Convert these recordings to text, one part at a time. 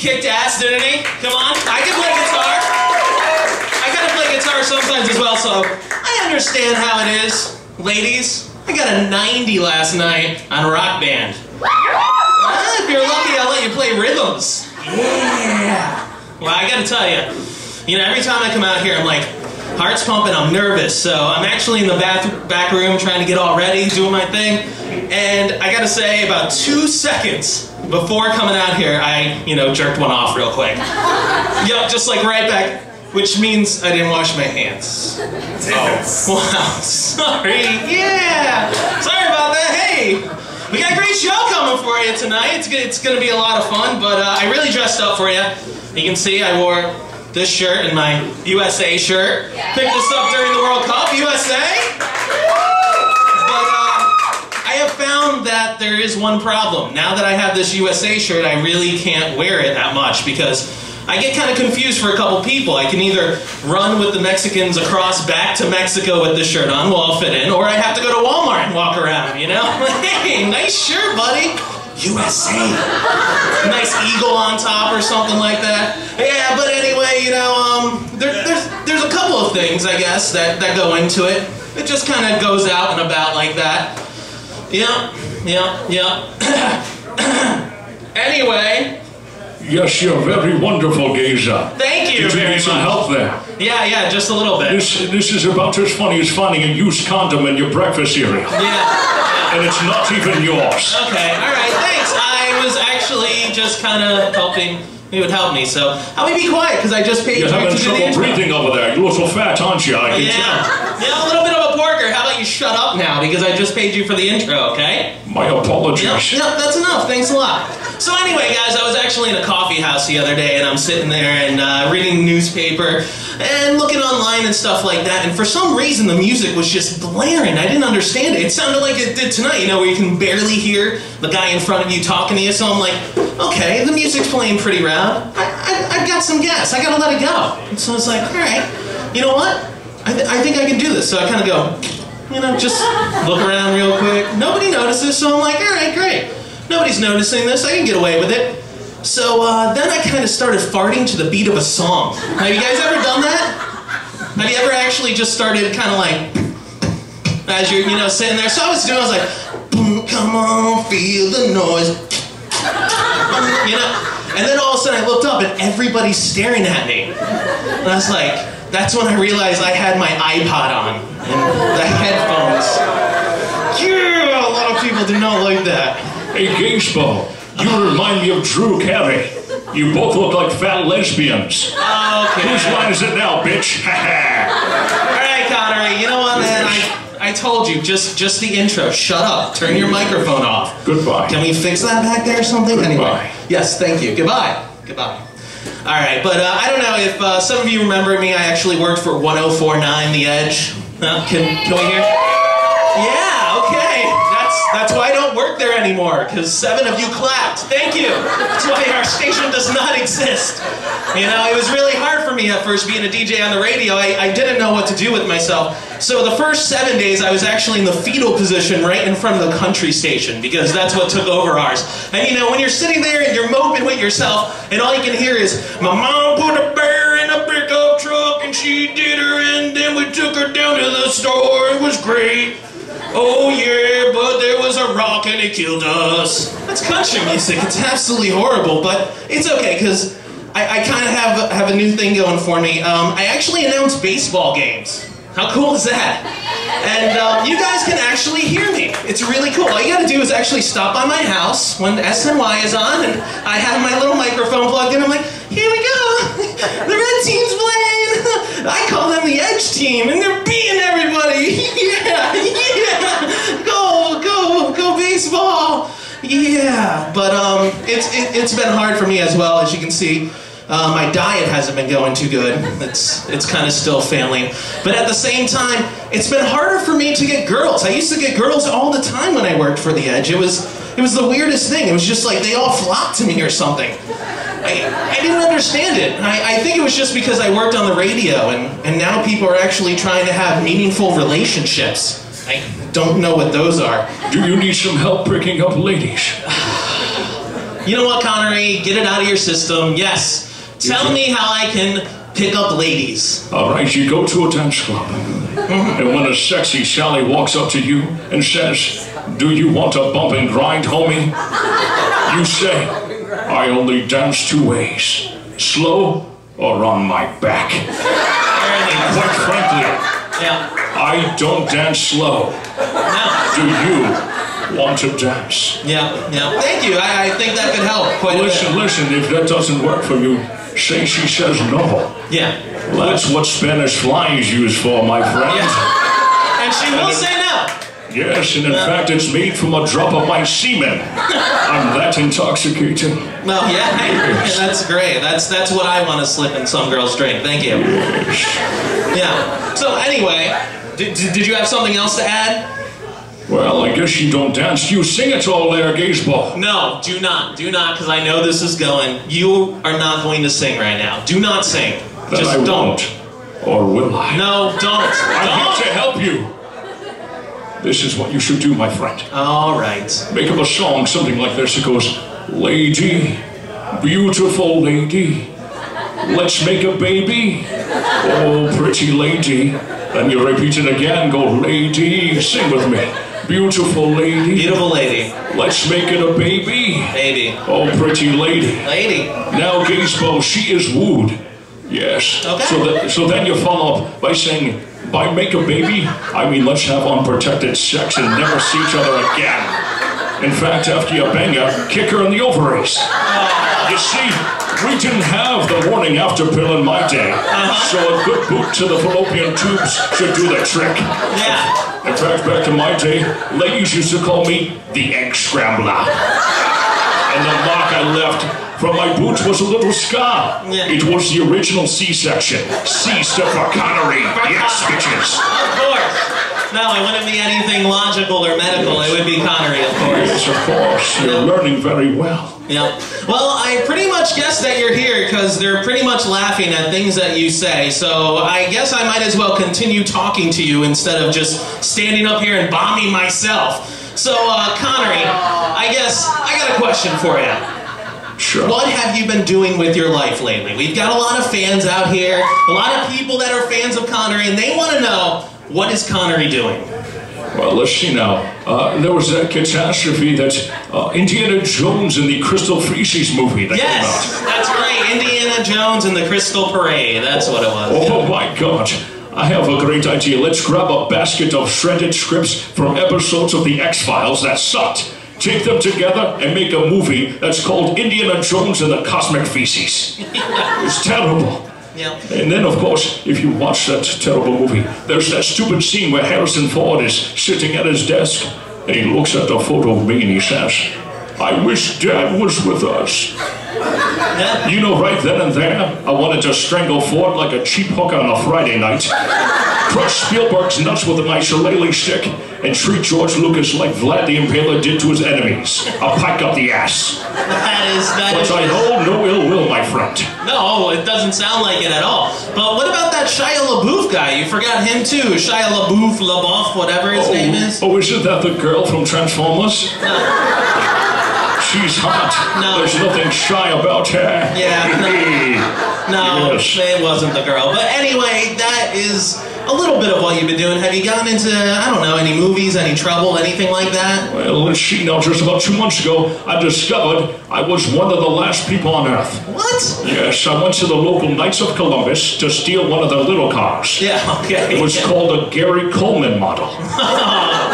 kicked ass, didn't he? Come on, I can play guitar. I gotta play guitar sometimes as well, so I understand how it is. Ladies, I got a 90 last night on Rock Band. If you're lucky, I'll let you play rhythms. Yeah. Well, I gotta tell you, every time I come out here, I'm like, heart's pumping, I'm nervous, so I'm actually in the back room trying to get all ready, doing my thing, and I gotta say, about 2 seconds before coming out here, I, jerked one off real quick. Yup, just like right back, which means I didn't wash my hands. Oh, wow, sorry, yeah, sorry about that, hey, we got a great show coming for you tonight, it's gonna be a lot of fun, but I really dressed up for you. You can see I wore this shirt and my USA shirt. Picked this up during the World Cup, USA. But I have found that there is one problem. Now that I have this USA shirt, I really can't wear it that much because I get kind of confused for a couple people. I can either run with the Mexicans across back to Mexico with this shirt on, we'll all fit in, or I have to go to Walmart and walk around, Hey, nice shirt, buddy. USA. Nice eagle on top or something like that. Yeah, but anyway, there's a couple of things, I guess, that go into it. It just kind of goes out and about like that. Yeah. Anyway. Yes, you're very wonderful, Geisha. Thank you very much. Did you need some help there? Yeah, just a little bit. This is about as funny as finding a used condom in your breakfast cereal. Yeah. And it's not even yours. Okay, alright, thanks. I was actually just kind of hoping it would help me, so how about be quiet, because I just paid you to do the intro. You're having trouble breathing over there. You're a little fat, aren't you? I can tell. Yeah, a little bit of a porker. How about you shut up now, because I just paid you for the intro, okay? My apologies. Yep, that's enough. Thanks a lot. So anyway, guys, I was actually in a coffee house the other day, and I'm sitting there and reading the newspaper and looking online and stuff like that, and for some reason the music was just blaring. I didn't understand it. It sounded like it did tonight, where you can barely hear the guy in front of you talking to you, so I'm like, okay, the music's playing pretty loud. I've got some gas. I gotta let it go. And so I was like, all right, you know what? I think I can do this. So I kind of go, just look around real quick. Nobody notices, so I'm like, all right, great. Nobody's noticing this. I can get away with it. So then I kind of started farting to the beat of a song. Have you guys ever done that? Have you ever actually just started kind of like, as you're, sitting there? So I was like, come on, feel the noise. And then all of a sudden I looked up and everybody's staring at me. And I was like, that's when I realized I had my iPod on and the headphones. Yeah, a lot of people do not like that. Hey, Gingspo, you remind me of Drew Carey. You both look like fat lesbians. Okay. Whose line is it now, bitch? Alright, Connery, you know what, man? I told you, just the intro. Shut up. Turn your microphone off. Goodbye. Can we fix that back there or something? Goodbye. Anyway. Yes, thank you. Goodbye. Goodbye. Alright, but I don't know if some of you remember me. I actually worked for 1049 The Edge. Can we hear? Yeah, okay. That's why I don't work there anymore, because 7 of you clapped. Thank you. That's why our station does not exist. It was really hard for me at first being a DJ on the radio. I didn't know what to do with myself. So the first 7 days I was actually in the fetal position right in front of the country station, because that's what took over ours. And when you're sitting there and you're moping with yourself and all you can hear is, my mom put a bear in a pickup truck and she did her and then we took her down to the store. It was great. Oh yeah, but there was a rock and it killed us. That's country music. It's absolutely horrible, but it's okay because I kind of have a new thing going for me. I actually announce baseball games. How cool is that? And you guys can actually hear me. It's really cool. All you gotta do is actually stop by my house when SNY is on and I have my little microphone plugged in. I'm like, here we go. The red team's playing. I call them the Edge team and they're beating everybody. Yeah. Go baseball. Yeah, but it's been hard for me as well, as you can see. My diet hasn't been going too good. It's kind of still failing. But at the same time, it's been harder for me to get girls. I used to get girls all the time when I worked for The Edge. It was the weirdest thing. It was just like they all flocked to me or something. I didn't understand it. I think it was just because I worked on the radio and now people are actually trying to have meaningful relationships. I don't know what those are. Do you need some help picking up ladies? You know what, Connery? Get it out of your system. Yes. Tell me how I can pick up ladies. All right, you go to a dance club. And when a sexy Sally walks up to you and says, "Do you want a bump and grind, homie?" You say, "I only dance two ways, slow or on my back." And quite frankly, I don't dance slow. Do you want to dance? Yeah. Thank you. I think that could help quite a bit. Listen, if that doesn't work for you, say she says no. Yeah. That's what Spanish fly is used for, my friend. Yeah. And she will say no. Yes, and in fact, it's made from a drop of my semen. I'm that intoxicating. Well, yes. That's great. That's what I want to slip in some girl's drink. Thank you. Yes. Yeah. So anyway, did you have something else to add? Well, I guess you don't dance. You sing it all there, Gazeball. No, do not, because I know this is going. You are not going to sing right now. Do not sing. Then Just I don't. Won't. Or will I? No, don't. I'm here to help you. This is what you should do, my friend. All right. Make up a song, something like this. It goes, "Lady, beautiful lady, let's make a baby. Oh, pretty lady." Then you repeat it again. Go, "Lady," sing with me. "Beautiful lady. Beautiful lady. Let's make it a baby. Baby. Oh, pretty lady." Lady. Now, Gazebo, she is wooed. Yes. Okay. So then you follow up by saying, by make a baby, I mean let's have unprotected sex and never see each other again. In fact, after you bang her, kick her in the ovaries. You see, we didn't have the morning after pill in my day, so a good boot to the fallopian tubes should do the trick. Yeah. In fact, back in my day, ladies used to call me the egg scrambler. And the mark I left from my boots was a little scar. Yeah. It was the original C-section. C stood for Connery. Yes, bitches. Of course. No, it wouldn't be anything logical or medical. It would be Connery, of course. Yes, of course. You're learning very well. Yeah. Well, I pretty much guess that you're here because they're pretty much laughing at things that you say. So I guess I might as well continue talking to you instead of just standing up here and bombing myself. So, Connery, I guess I got a question for you. Sure. What have you been doing with your life lately? We've got a lot of fans out here, a lot of people that are fans of Connery, and they want to know, what is Connery doing? Well, let's see now. There was that catastrophe that Indiana Jones in the Crystal Feces movie that came out. Yes, that's right. Indiana Jones and the Crystal Parade. That's what it was. Oh, my God. I have a great idea. Let's grab a basket of shredded scripts from episodes of The X-Files that sucked. Take them together and make a movie that's called Indiana Jones and the Cosmic Feces. It's terrible. Yeah. And then, of course, if you watch that terrible movie, there's that stupid scene where Harrison Ford is sitting at his desk and he looks at the photo of me and he says, "I wish Dad was with us." Yeah. You know, right then and there, I wanted to strangle Ford like a cheap hooker on a Friday night, crush Spielberg's nuts with a nice shillelagh stick, and treat George Lucas like Vlad the Impaler did to his enemies. A pike up the ass. That But is. I hold no ill will, my friend. No, it doesn't sound like it at all. But what about that Shia LaBeouf guy? You forgot him too. Shia LaBeouf, whatever his name is. Oh, isn't that the girl from Transformers? She's hot. No. There's nothing shy about her. Yeah. No, Yes. it wasn't the girl. But anyway, that is a little bit of what you've been doing. Have you gotten into, I don't know, any movies, any trouble, anything like that? Well, let's see now. Just about 2 months ago, I discovered I was one of the last people on Earth. What? Yes, I went to the local Knights of Columbus to steal one of their little cars. Yeah, okay. It was called a Gary Coleman model.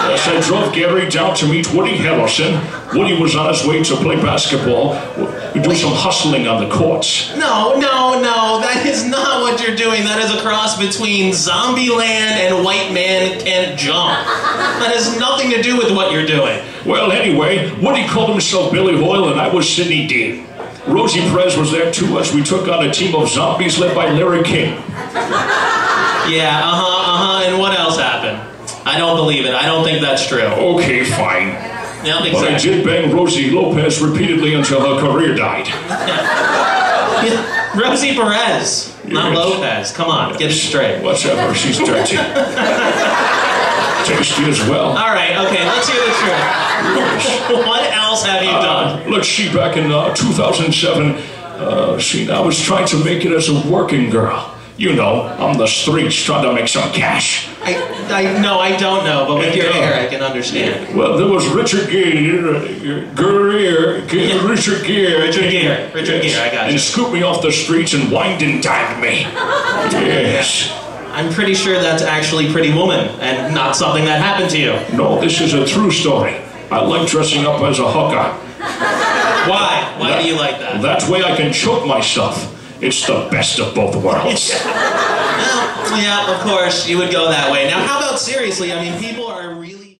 Yes, I drove Gary down to meet Woody Harrelson. Woody was on his way to play basketball. We do some hustling on the courts. No, that is not what you're doing. That is a cross between Zombieland and White Man Can't Jump. That has nothing to do with what you're doing. Well, anyway, Woody called himself Billy Hoyle and I was Sidney Dean. Rosie Perez was there too as we took on a team of zombies led by Larry King. Yeah, and what else happened? I don't believe it. I don't think that's true. Okay, fine. Yeah, But I did bang Rosie Lopez repeatedly until her career died. Rosie Perez, not Yes. Lopez. Come on, get it straight. Whatever, she's dirty. tasty as well. All right, okay, let's hear the truth. What else have you done? Let's see, back in 2007, I was trying to make it as a working girl. You know, on the streets trying to make some cash. I don't know, but with your hair, I can understand. Well, there was Richard Gere, Richard Gere, I got you. and scooped me off the streets and wined and dined me. Yes. I'm pretty sure that's actually Pretty Woman, and not something that happened to you. No, this is a true story. I like dressing up as a hooker. Why? Why do you like that? That way I can choke myself. It's the best of both worlds. Well, yeah, of course, you would go that way. Now, how about seriously? I mean, people are really...